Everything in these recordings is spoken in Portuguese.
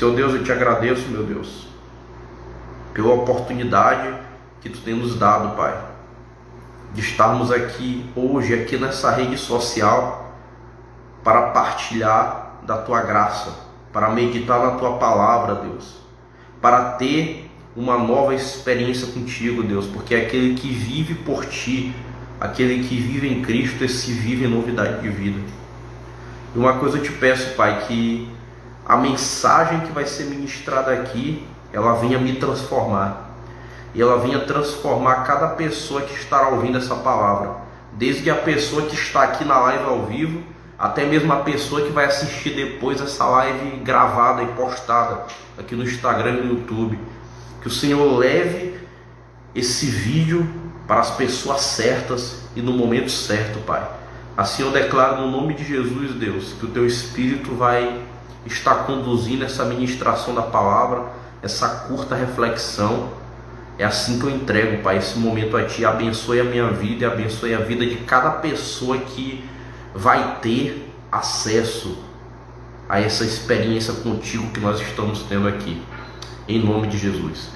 Senhor Deus, eu te agradeço, meu Deus, pela oportunidade que tu tem nos dado, Pai, de estarmos aqui hoje, aqui nessa rede social, para partilhar da tua graça, para meditar na tua palavra, Deus, para ter uma nova experiência contigo, Deus, porque aquele que vive por ti, aquele que vive em Cristo, esse vive em novidade de vida. E uma coisa eu te peço, Pai, que a mensagem que vai ser ministrada aqui, ela venha me transformar, e ela venha transformar cada pessoa que estará ouvindo essa palavra, desde a pessoa que está aqui na live ao vivo, até mesmo a pessoa que vai assistir depois essa live gravada e postada aqui no Instagram e no YouTube. Que o Senhor leve esse vídeo para as pessoas certas e no momento certo, Pai. Assim eu declaro no nome de Jesus, Deus, que o teu Espírito vai estar conduzindo essa ministração da palavra, essa curta reflexão. É assim que eu entrego, Pai, esse momento a Ti. Abençoe a minha vida e abençoe a vida de cada pessoa que vai ter acesso a essa experiência contigo que nós estamos tendo aqui, em nome de Jesus.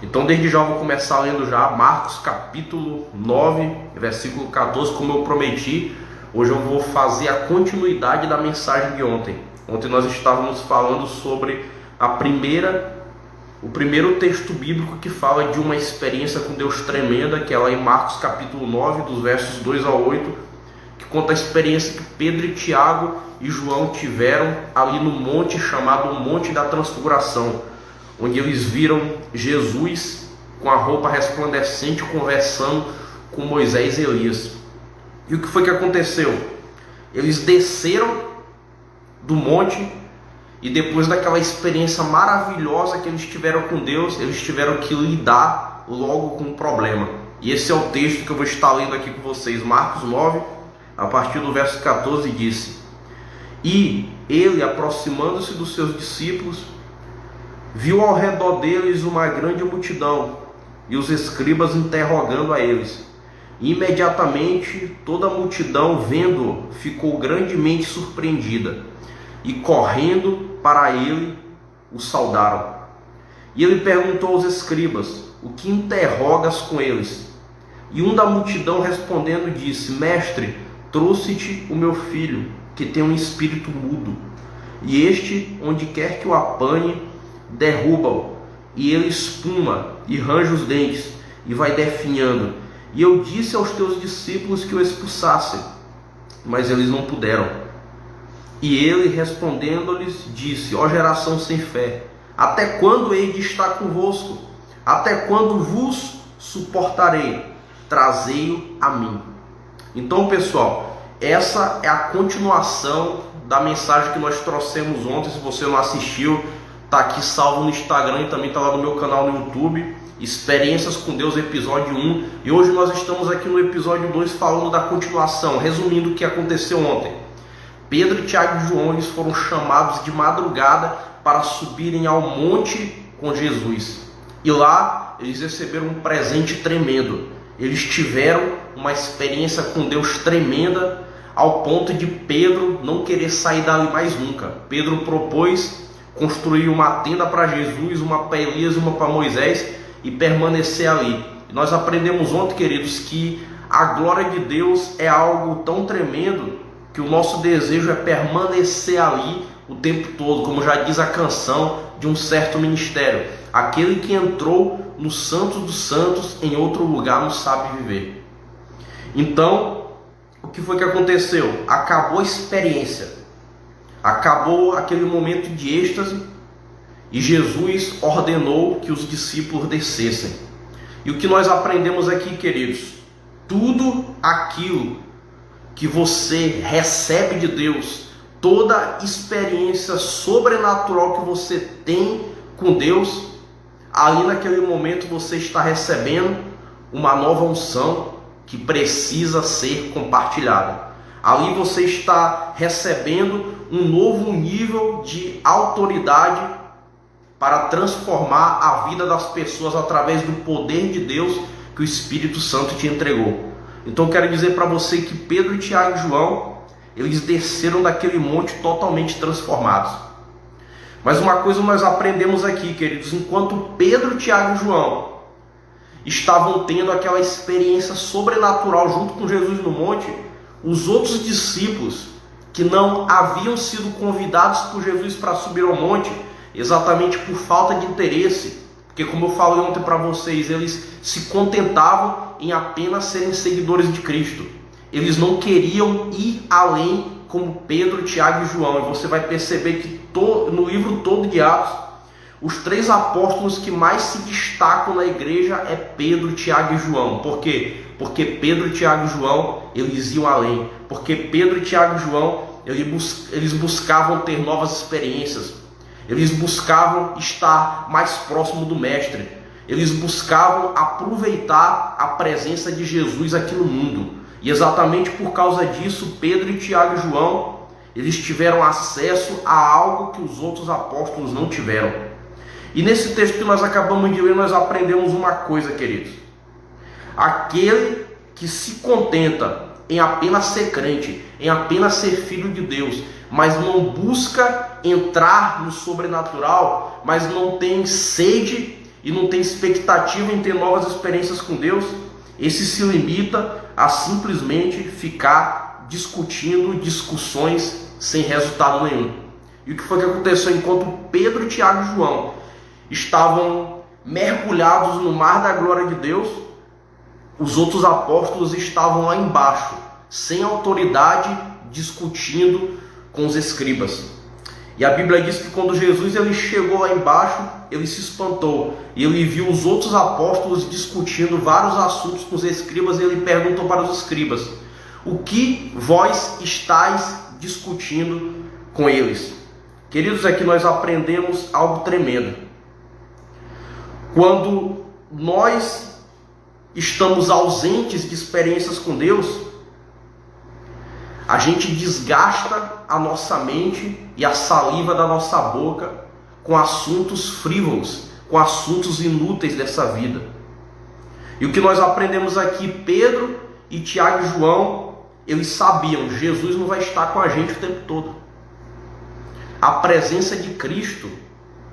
Então desde já eu vou começar lendo já Marcos capítulo 9, versículo 14, como eu prometi. Hoje eu vou fazer a continuidade da mensagem de ontem. Ontem nós estávamos falando sobre o primeiro texto bíblico que fala de uma experiência com Deus tremenda, que é lá em Marcos capítulo 9, dos versos 2 ao 8, que conta a experiência que Pedro e Tiago e João tiveram ali no monte chamado Monte da Transfiguração, onde eles viram Jesus com a roupa resplandecente conversando com Moisés e Elias. E o que foi que aconteceu? Eles desceram do monte e depois daquela experiência maravilhosa que eles tiveram com Deus, eles tiveram que lidar logo com um problema. E esse é o texto que eu vou estar lendo aqui com vocês. Marcos 9, a partir do verso 14, disse: E ele, aproximando-se dos seus discípulos, viu ao redor deles uma grande multidão e os escribas interrogando a eles. Imediatamente toda a multidão, vendo-o, ficou grandemente surpreendida e, correndo para ele, o saudaram. E ele perguntou aos escribas: O que interrogas com eles? E um da multidão respondendo disse: Mestre, trouxe-te o meu filho, que tem um espírito mudo, e este, onde quer que o apanhe, derruba-o, e ele espuma e range os dentes, e vai definhando. E eu disse aos teus discípulos que o expulsassem, mas eles não puderam. E ele, respondendo-lhes, disse: Ó geração sem fé, até quando hei de estar convosco? Até quando vos suportarei? Trazei-o a mim. Então, pessoal, essa é a continuação da mensagem que nós trouxemos ontem. Se você não assistiu, está aqui salvo no Instagram e também está lá no meu canal no YouTube, Experiências com Deus, episódio 1. E hoje nós estamos aqui no episódio 2 falando da continuação, resumindo o que aconteceu ontem. Pedro, Tiago e João, eles foram chamados de madrugada para subirem ao monte com Jesus. E lá eles receberam um presente tremendo. Eles tiveram uma experiência com Deus tremenda, ao ponto de Pedro não querer sair dali mais nunca. Pedro propôs construir uma tenda para Jesus, uma para Elias e uma para Moisés, e permanecer ali. E nós aprendemos ontem, queridos, que a glória de Deus é algo tão tremendo que o nosso desejo é permanecer ali o tempo todo, como já diz a canção de um certo ministério: aquele que entrou no Santo dos Santos em outro lugar não sabe viver. Então, o que foi que aconteceu? Acabou a experiência, acabou aquele momento de êxtase, e Jesus ordenou que os discípulos descessem. E o que nós aprendemos aqui, queridos? Tudo aquilo que você recebe de Deus, toda experiência sobrenatural que você tem com Deus, ali naquele momento você está recebendo uma nova unção que precisa ser compartilhada. Ali você está recebendo um novo nível de autoridade para transformar a vida das pessoas através do poder de Deus que o Espírito Santo te entregou. Então eu quero dizer para você que Pedro, Tiago e João, eles desceram daquele monte totalmente transformados. Mas uma coisa nós aprendemos aqui, queridos, enquanto Pedro, Tiago e João estavam tendo aquela experiência sobrenatural junto com Jesus no monte, os outros discípulos que não haviam sido convidados por Jesus para subir ao monte, exatamente por falta de interesse, porque como eu falei ontem para vocês, eles se contentavam em apenas serem seguidores de Cristo. Eles não queriam ir além como Pedro, Tiago e João. E você vai perceber que no livro todo de Atos, os 3 apóstolos que mais se destacam na igreja é Pedro, Tiago e João. Por quê? Porque Pedro, Tiago e João, eles iam além. Porque Pedro, Tiago e João, eles buscavam ter novas experiências. Eles buscavam estar mais próximo do Mestre. Eles buscavam aproveitar a presença de Jesus aqui no mundo. E exatamente por causa disso, Pedro e Tiago e João, eles tiveram acesso a algo que os outros apóstolos não tiveram. E nesse texto que nós acabamos de ler, nós aprendemos uma coisa, queridos. Aquele que se contenta em apenas ser crente, em apenas ser filho de Deus, mas não busca entrar no sobrenatural, mas não tem sede e não tem expectativa em ter novas experiências com Deus, esse se limita a simplesmente ficar discutindo discussões sem resultado nenhum. E o que foi que aconteceu? Enquanto Pedro, Tiago e João estavam mergulhados no mar da glória de Deus, os outros apóstolos estavam lá embaixo, sem autoridade, discutindo com os escribas. E a Bíblia diz que quando Jesus ele chegou lá embaixo, ele se espantou. E ele viu os outros apóstolos discutindo vários assuntos com os escribas. E ele perguntou para os escribas: o que vós estáis discutindo com eles? Queridos, aqui nós aprendemos algo tremendo. Quando nós estamos ausentes de experiências com Deus, a gente desgasta a nossa mente e a saliva da nossa boca com assuntos frívolos, com assuntos inúteis dessa vida. E o que nós aprendemos aqui, Pedro e Tiago e João, eles sabiam, Jesus não vai estar com a gente o tempo todo. A presença de Cristo,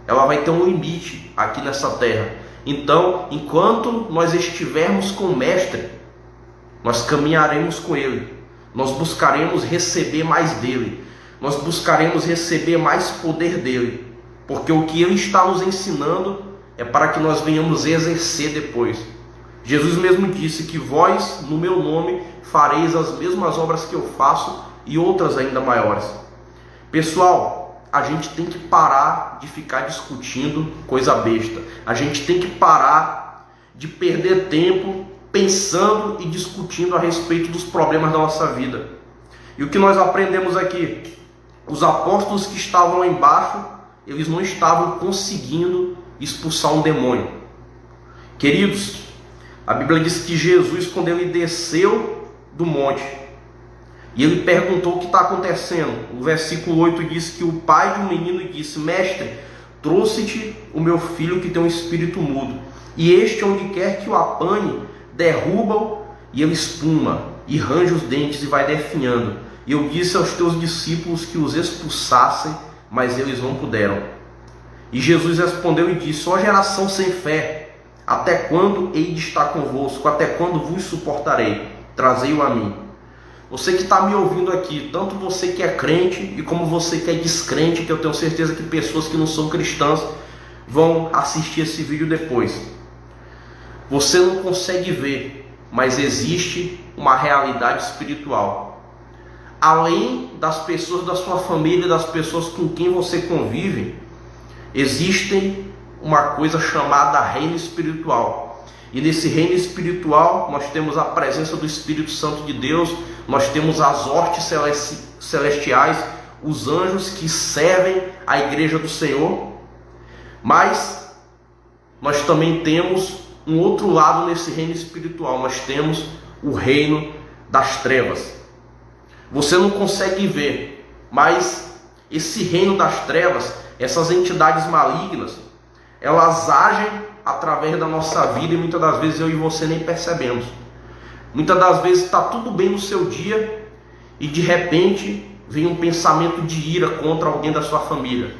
ela vai ter um limite aqui nessa terra. Então, enquanto nós estivermos com o Mestre, nós caminharemos com Ele. Nós buscaremos receber mais dele. Nós buscaremos receber mais poder dele. Porque o que ele está nos ensinando é para que nós venhamos exercer depois. Jesus mesmo disse que vós, no meu nome, fareis as mesmas obras que eu faço e outras ainda maiores. Pessoal, a gente tem que parar de ficar discutindo coisa besta. A gente tem que parar de perder tempo pensando e discutindo a respeito dos problemas da nossa vida. E o que nós aprendemos aqui? Os apóstolos que estavam lá embaixo, eles não estavam conseguindo expulsar um demônio. Queridos, a Bíblia diz que Jesus, quando ele desceu do monte, e ele perguntou o que está acontecendo, o versículo 8 diz que o pai do menino disse: Mestre, trouxe-te o meu filho que tem um espírito mudo, e este, onde quer que o apanhe, derruba-o e ele espuma, e range os dentes e vai definhando. E eu disse aos teus discípulos que os expulsassem, mas eles não puderam. E Jesus respondeu e disse: ó geração sem fé, até quando hei de estar convosco? Até quando vos suportarei? Trazei-o a mim. Você que está me ouvindo aqui, tanto você que é crente e como você que é descrente, que eu tenho certeza que pessoas que não são cristãs vão assistir esse vídeo depois. Você não consegue ver, mas existe uma realidade espiritual. Além das pessoas da sua família, das pessoas com quem você convive, existe uma coisa chamada reino espiritual. E nesse reino espiritual nós temos a presença do Espírito Santo de Deus, nós temos as hostes celestiais, os anjos que servem a igreja do Senhor. Mas nós também temos um outro lado nesse reino espiritual. Nós temos o reino das trevas. Você não consegue ver, mas esse reino das trevas, essas entidades malignas, elas agem através da nossa vida e muitas das vezes eu e você nem percebemos. Muitas das vezes está tudo bem no seu dia e de repente vem um pensamento de ira contra alguém da sua família.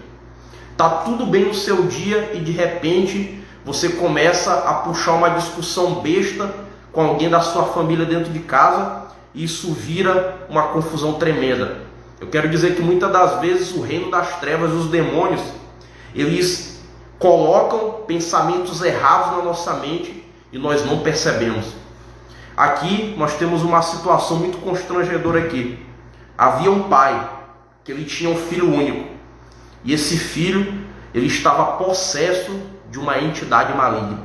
tá tudo bem no seu dia e de repente você começa a puxar uma discussão besta com alguém da sua família dentro de casa e isso vira uma confusão tremenda. Eu quero dizer que muitas das vezes o reino das trevas e os demônios, eles colocam pensamentos errados na nossa mente e nós não percebemos. Aqui nós temos uma situação muito constrangedora aqui. Havia um pai que ele tinha um filho único e esse filho ele estava possesso de uma entidade maligna.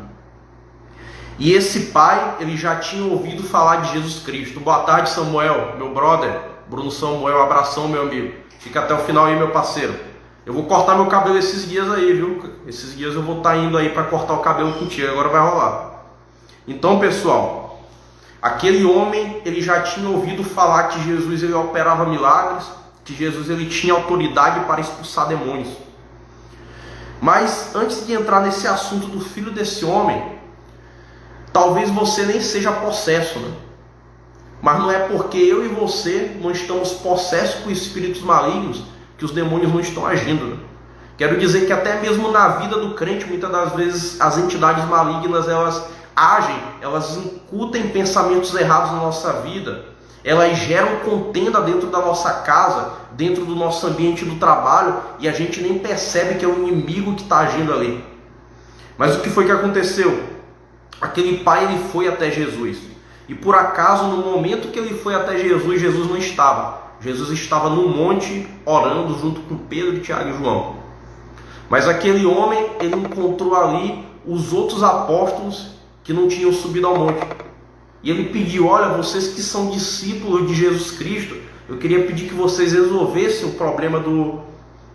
E esse pai ele já tinha ouvido falar de Jesus Cristo. Boa tarde, Samuel, meu brother. Bruno Samuel, abração, meu amigo. Fica até o final aí, meu parceiro. Eu vou cortar meu cabelo esses dias aí, viu? Esses dias eu vou estar indo aí para cortar o cabelo contigo, agora vai rolar. Então, pessoal, aquele homem, ele já tinha ouvido falar que Jesus ele operava milagres, que Jesus ele tinha autoridade para expulsar demônios. Mas antes de entrar nesse assunto do filho desse homem, talvez você nem seja possesso, né? Mas não é porque eu e você não estamos possessos por espíritos malignos que os demônios não estão agindo, né? Quero dizer que até mesmo na vida do crente, muitas das vezes as entidades malignas elas agem, elas incutem pensamentos errados na nossa vida, elas geram contenda dentro da nossa casa, dentro do nosso ambiente do trabalho, e a gente nem percebe que é o inimigo que está agindo ali. Mas o que foi que aconteceu? Aquele pai ele foi até Jesus, e por acaso no momento que ele foi até Jesus, Jesus não estava. Jesus estava no monte orando junto com Pedro, Tiago e João. Mas aquele homem ele encontrou ali os outros apóstolos que não tinham subido ao monte. E ele pediu: olha, vocês que são discípulos de Jesus Cristo, eu queria pedir que vocês resolvessem o problema do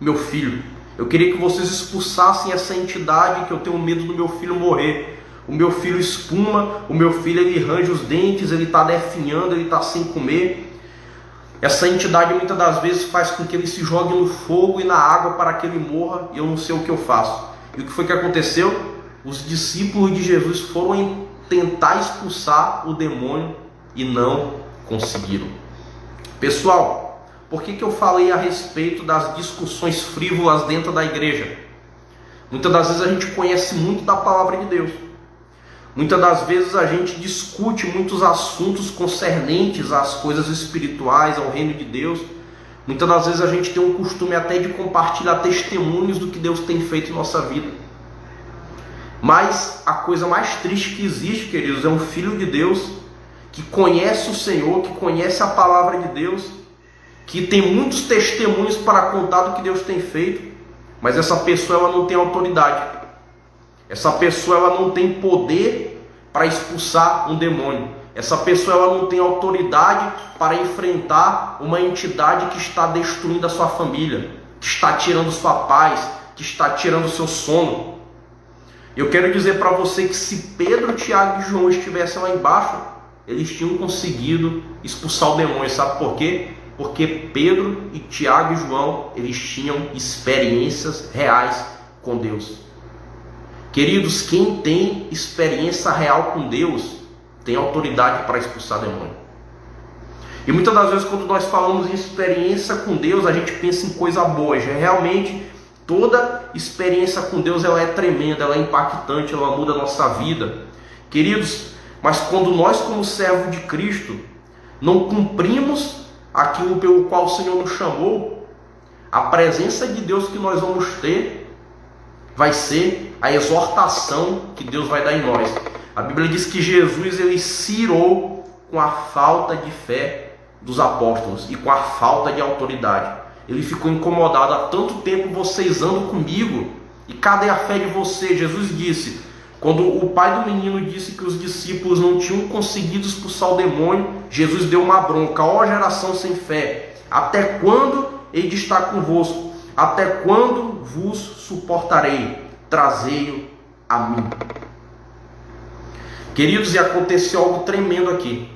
meu filho. Eu queria que vocês expulsassem essa entidade que eu tenho medo do meu filho morrer. O meu filho espuma, o meu filho ele range os dentes, ele está definhando, ele está sem comer. Essa entidade muitas das vezes faz com que ele se jogue no fogo e na água para que ele morra, e eu não sei o que eu faço. E o que foi que aconteceu? Os discípulos de Jesus foram tentar expulsar o demônio e não conseguiram. Pessoal, por que eu falei a respeito das discussões frívolas dentro da igreja? Muitas das vezes a gente conhece muito da palavra de Deus. Muitas das vezes a gente discute muitos assuntos concernentes às coisas espirituais, ao reino de Deus. Muitas das vezes a gente tem um costume até de compartilhar testemunhos do que Deus tem feito em nossa vida. Mas a coisa mais triste que existe, queridos, é um filho de Deus que conhece o Senhor, que conhece a palavra de Deus, que tem muitos testemunhos para contar do que Deus tem feito, mas essa pessoa ela não tem autoridade. Essa pessoa ela não tem poder para expulsar um demônio. Essa pessoa ela não tem autoridade para enfrentar uma entidade que está destruindo a sua família, que está tirando sua paz, que está tirando o seu sono. Eu quero dizer para você que se Pedro, Tiago e João estivessem lá embaixo, eles tinham conseguido expulsar o demônio. Sabe por quê? Porque Pedro e Tiago e João, eles tinham experiências reais com Deus. Queridos, quem tem experiência real com Deus, tem autoridade para expulsar demônio. E muitas das vezes quando nós falamos em experiência com Deus, a gente pensa em coisa boa. Realmente, toda experiência com Deus ela é tremenda, ela é impactante, ela muda a nossa vida. Queridos, mas quando nós como servos de Cristo não cumprimos aquilo pelo qual o Senhor nos chamou, a presença de Deus que nós vamos ter vai ser a exortação que Deus vai dar em nós. A Bíblia diz que Jesus ele se irou com a falta de fé dos apóstolos e com a falta de autoridade. Ele ficou incomodado: há tanto tempo vocês andam comigo e cadê a fé de vocês? Jesus disse, quando o pai do menino disse que os discípulos não tinham conseguido expulsar o demônio, Jesus deu uma bronca: ó geração sem fé, até quando hei de estar convosco? Até quando vos suportarei? Trazei-o a mim. Queridos, e aconteceu algo tremendo aqui.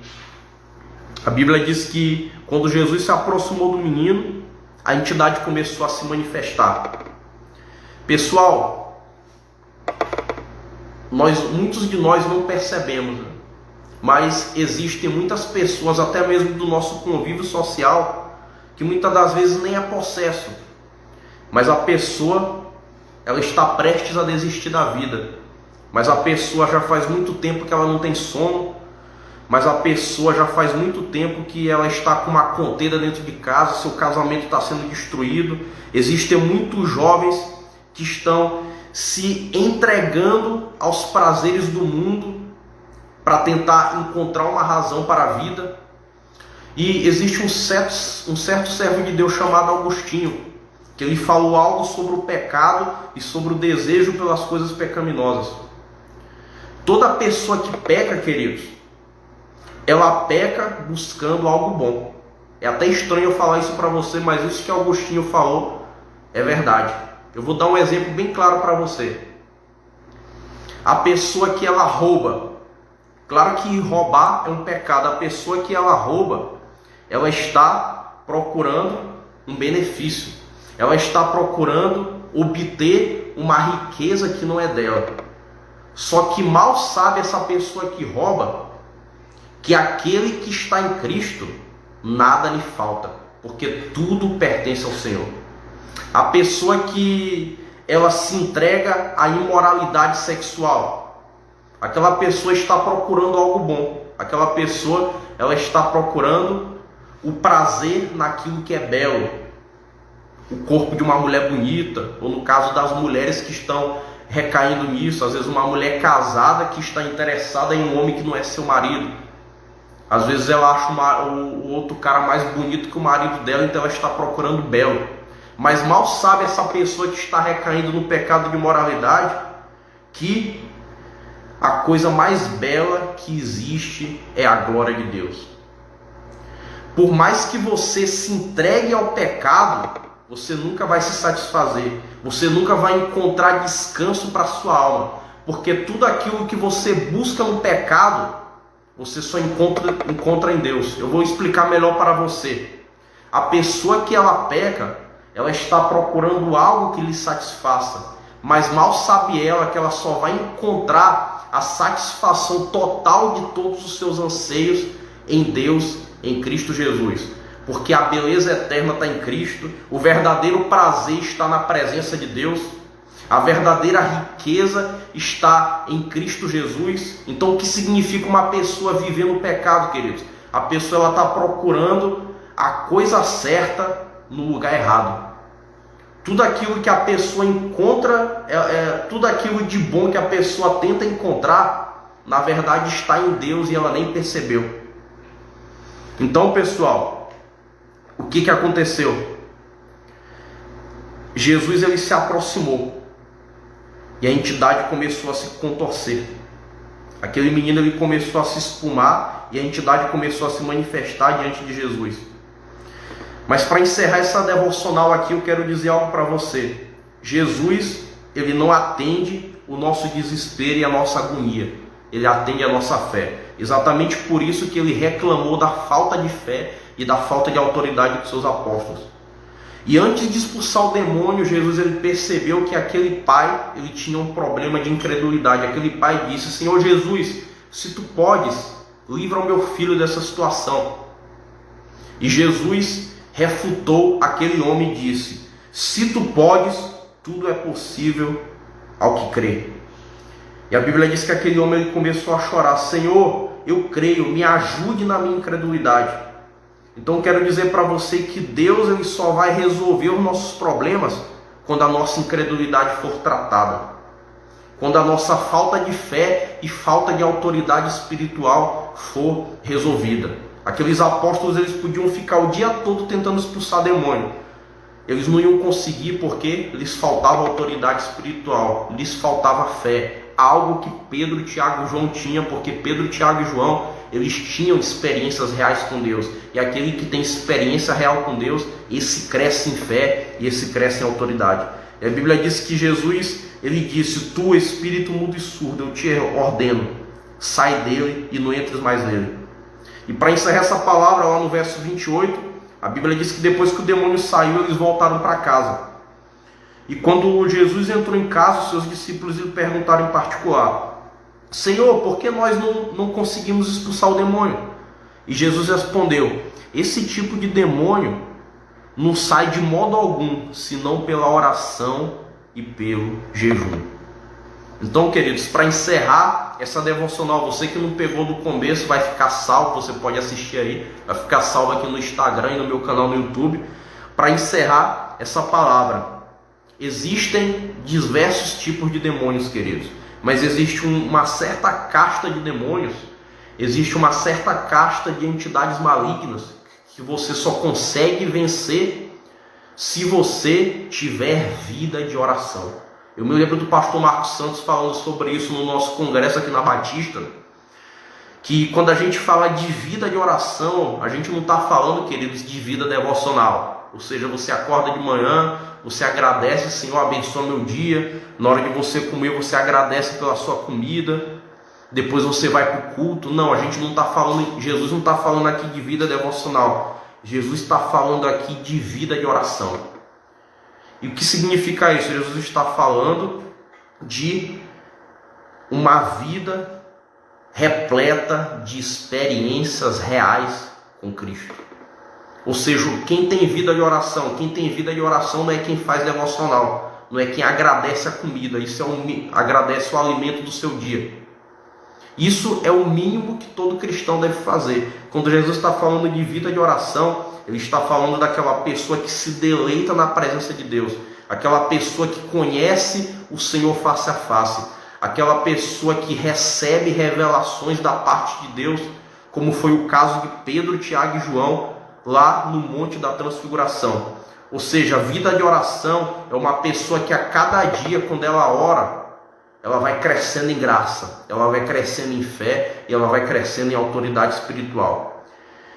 A Bíblia diz que quando Jesus se aproximou do menino, a entidade começou a se manifestar. Pessoal, muitos de nós não percebemos, mas existem muitas pessoas, até mesmo do nosso convívio social, que muitas das vezes nem é possesso, mas a pessoa ela está prestes a desistir da vida. Mas a pessoa já faz muito tempo que ela não tem sono, mas a pessoa já faz muito tempo que ela está com uma conteúda dentro de casa, seu casamento está sendo destruído. Existem muitos jovens que estão se entregando aos prazeres do mundo para tentar encontrar uma razão para a vida. E existe um certo servo de Deus chamado Agostinho, que ele falou algo sobre o pecado e sobre o desejo pelas coisas pecaminosas. Toda pessoa que peca, queridos, ela peca buscando algo bom. É até estranho eu falar isso para você, mas isso que Agostinho falou é verdade. Eu vou dar um exemplo bem claro para você. A pessoa que ela rouba, claro que roubar é um pecado. A pessoa que ela rouba, ela está procurando um benefício. Ela está procurando obter uma riqueza que não é dela. Só que mal sabe essa pessoa que rouba que aquele que está em Cristo, nada lhe falta, porque tudo pertence ao Senhor. A pessoa que ela se entrega à imoralidade sexual, aquela pessoa está procurando algo bom. Aquela pessoa, ela está procurando o prazer naquilo que é belo, o corpo de uma mulher bonita, ou no caso das mulheres que estão recaindo nisso, às vezes uma mulher casada que está interessada em um homem que não é seu marido. Às vezes ela acha o outro cara mais bonito que o marido dela, então ela está procurando belo. Mas mal sabe essa pessoa que está recaindo no pecado de imoralidade que a coisa mais bela que existe é a glória de Deus. Por mais que você se entregue ao pecado, você nunca vai se satisfazer. Você nunca vai encontrar descanso para a sua alma. Porque tudo aquilo que você busca no pecado, você só encontra em Deus. Eu vou explicar melhor para você. A pessoa que ela peca, ela está procurando algo que lhe satisfaça. Mas mal sabe ela que ela só vai encontrar a satisfação total de todos os seus anseios em Deus, em Cristo Jesus. Porque a beleza eterna está em Cristo, o verdadeiro prazer está na presença de Deus, a verdadeira riqueza está em Cristo Jesus. Então, o que significa uma pessoa viver no pecado, queridos? A pessoa ela está procurando a coisa certa no lugar errado. Tudo aquilo que a pessoa encontra, tudo aquilo de bom que a pessoa tenta encontrar, na verdade está em Deus e ela nem percebeu. Então, pessoal, o que aconteceu? Jesus ele se aproximou e a entidade começou a se contorcer. Aquele menino ele começou a se espumar e a entidade começou a se manifestar diante de Jesus. Mas para encerrar essa devocional aqui, eu quero dizer algo para você. Jesus, ele não atende o nosso desespero e a nossa agonia. Ele atende a nossa fé. Exatamente por isso que ele reclamou da falta de fé e da falta de autoridade dos seus apóstolos. E antes de expulsar o demônio, Jesus ele percebeu que aquele pai ele tinha um problema de incredulidade. Aquele pai disse: Senhor Jesus, se tu podes, livra o meu filho dessa situação. E Jesus refutou aquele homem e disse: se tu podes, tudo é possível ao que crê. E a Bíblia diz que aquele homem ele começou a chorar: Senhor, eu creio, me ajude na minha incredulidade. Então eu quero dizer para você que Deus ele só vai resolver os nossos problemas quando a nossa incredulidade for tratada. Quando a nossa falta de fé e falta de autoridade espiritual for resolvida. Aqueles apóstolos eles podiam ficar o dia todo tentando expulsar demônio. Eles não iam conseguir porque lhes faltava autoridade espiritual, lhes faltava fé. Algo que Pedro, Tiago e João tinham, porque Pedro, Tiago e João, eles tinham experiências reais com Deus. E aquele que tem experiência real com Deus, esse cresce em fé e esse cresce em autoridade. E a Bíblia diz que Jesus, ele disse: tu, espírito mudo e surdo, eu te ordeno, sai dele e não entres mais nele. E para encerrar essa palavra, lá no verso 28, a Bíblia diz que depois que o demônio saiu, eles voltaram para casa. E quando Jesus entrou em casa, os seus discípulos lhe perguntaram em particular: Senhor, por que nós não conseguimos expulsar o demônio? E Jesus respondeu: esse tipo de demônio não sai de modo algum, senão pela oração e pelo jejum. Então, queridos, para encerrar essa devocional, você que não pegou do começo, vai ficar salvo, você pode assistir aí, vai ficar salvo aqui no Instagram e no meu canal no YouTube. Para encerrar essa palavra, existem diversos tipos de demônios, queridos, mas existe uma certa casta de demônios, existe uma certa casta de entidades malignas que você só consegue vencer se você tiver vida de oração. Eu me lembro do pastor Marcos Santos falando sobre isso no nosso congresso aqui na Batista, que quando a gente fala de vida de oração, a gente não está falando, queridos, de vida devocional. Ou seja, você acorda de manhã, você agradece, Senhor, abençoa meu dia. Na hora de você comer, você agradece pela sua comida. Depois você vai para o culto. Não, a gente não está falando, Jesus não está falando aqui de vida devocional. Jesus está falando aqui de vida de oração. E o que significa isso? Jesus está falando de uma vida repleta de experiências reais com Cristo. Ou seja, quem tem vida de oração, não é quem faz devocional, não é quem agradece a comida, isso agradece o alimento do seu dia. Isso é o mínimo que todo cristão deve fazer. Quando Jesus está falando de vida de oração, ele está falando daquela pessoa que se deleita na presença de Deus, aquela pessoa que conhece o Senhor face a face, aquela pessoa que recebe revelações da parte de Deus, como foi o caso de Pedro, Tiago e João, lá no Monte da Transfiguração. Ou seja, a vida de oração é uma pessoa que a cada dia, quando ela ora, ela vai crescendo em graça, ela vai crescendo em fé e ela vai crescendo em autoridade espiritual.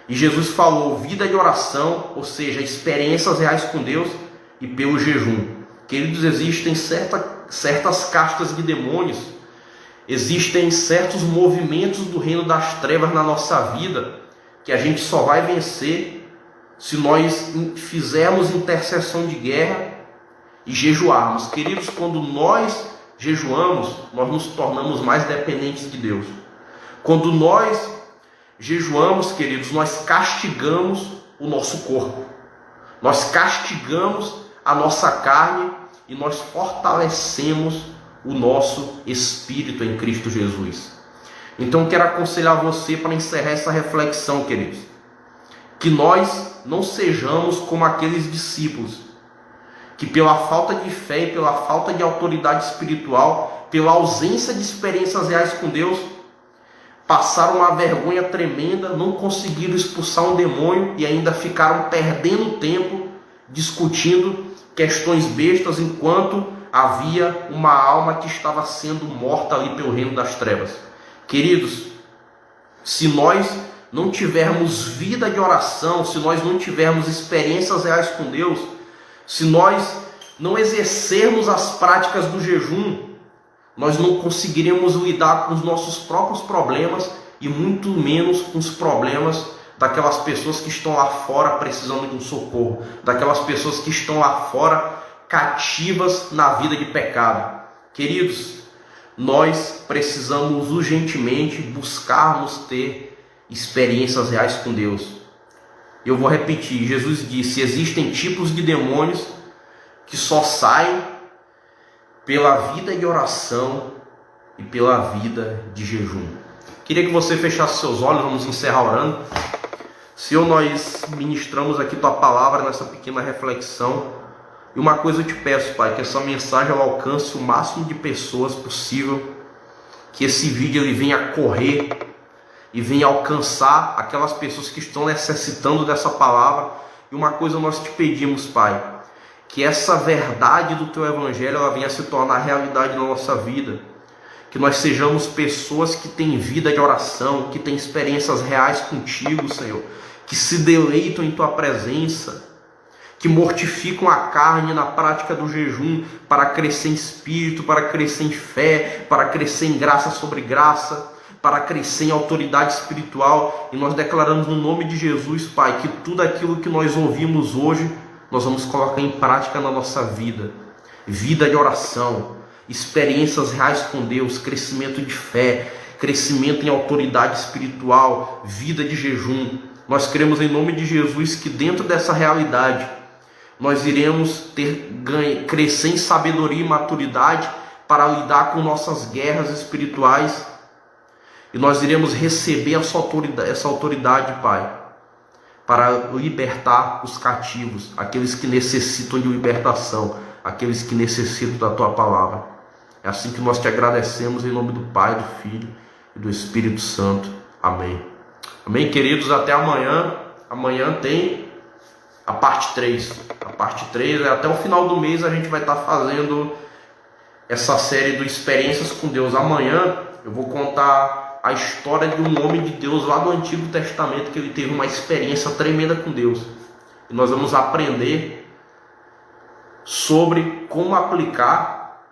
E Jesus falou vida de oração, ou seja, experiências reais com Deus e pelo jejum. Queridos, existem certas castas de demônios, existem certos movimentos do reino das trevas na nossa vida que a gente só vai vencer se nós fizermos intercessão de guerra e jejuarmos. Queridos, quando nós jejuamos, nós nos tornamos mais dependentes de Deus. Quando nós jejuamos, queridos, nós castigamos o nosso corpo, nós castigamos a nossa carne e nós fortalecemos o nosso espírito em Cristo Jesus. Então quero aconselhar você para encerrar essa reflexão, queridos, que nós não sejamos como aqueles discípulos que pela falta de fé e pela falta de autoridade espiritual, pela ausência de experiências reais com Deus, passaram uma vergonha tremenda, não conseguiram expulsar um demônio e ainda ficaram perdendo tempo discutindo questões bestas enquanto havia uma alma que estava sendo morta ali pelo reino das trevas. Queridos, se nós não tivermos vida de oração, se nós não tivermos experiências reais com Deus, se nós não exercermos as práticas do jejum, nós não conseguiremos lidar com os nossos próprios problemas e muito menos com os problemas daquelas pessoas que estão lá fora precisando de um socorro, daquelas pessoas que estão lá fora cativas na vida de pecado. Queridos, nós precisamos urgentemente buscarmos ter experiências reais com Deus. Eu vou repetir, Jesus disse, existem tipos de demônios que só saem pela vida de oração e pela vida de jejum. Queria que você fechasse seus olhos, vamos encerrar orando. Senhor, nós ministramos aqui Tua palavra nessa pequena reflexão. E uma coisa eu te peço, Pai, que essa mensagem ela alcance o máximo de pessoas possível, que esse vídeo ele venha correr e venha alcançar aquelas pessoas que estão necessitando dessa palavra. E uma coisa nós te pedimos, Pai, que essa verdade do Teu Evangelho ela venha se tornar realidade na nossa vida, que nós sejamos pessoas que têm vida de oração, que têm experiências reais contigo, Senhor, que se deleitam em Tua presença, que mortificam a carne na prática do jejum para crescer em espírito, para crescer em fé, para crescer em graça sobre graça, para crescer em autoridade espiritual. E nós declaramos no nome de Jesus, Pai, que tudo aquilo que nós ouvimos hoje, nós vamos colocar em prática na nossa vida. Vida de oração, experiências reais com Deus, crescimento de fé, crescimento em autoridade espiritual, vida de jejum. Nós cremos em nome de Jesus que dentro dessa realidade, nós iremos crescer em sabedoria e maturidade para lidar com nossas guerras espirituais, e nós iremos receber essa autoridade, Pai, para libertar os cativos, aqueles que necessitam de libertação, aqueles que necessitam da Tua palavra. É assim que nós te agradecemos, em nome do Pai, do Filho e do Espírito Santo. Amém. Amém, queridos, até amanhã. Amanhã tem a parte 3. A parte 3 é até o final do mês, a gente vai estar fazendo essa série do Experiências com Deus. Amanhã eu vou contar a história de um homem de Deus lá do Antigo Testamento, que ele teve uma experiência tremenda com Deus. E nós vamos aprender sobre como aplicar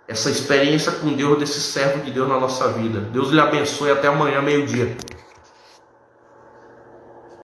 essa experiência com Deus desse servo de Deus na nossa vida. Deus lhe abençoe, até amanhã, meio-dia.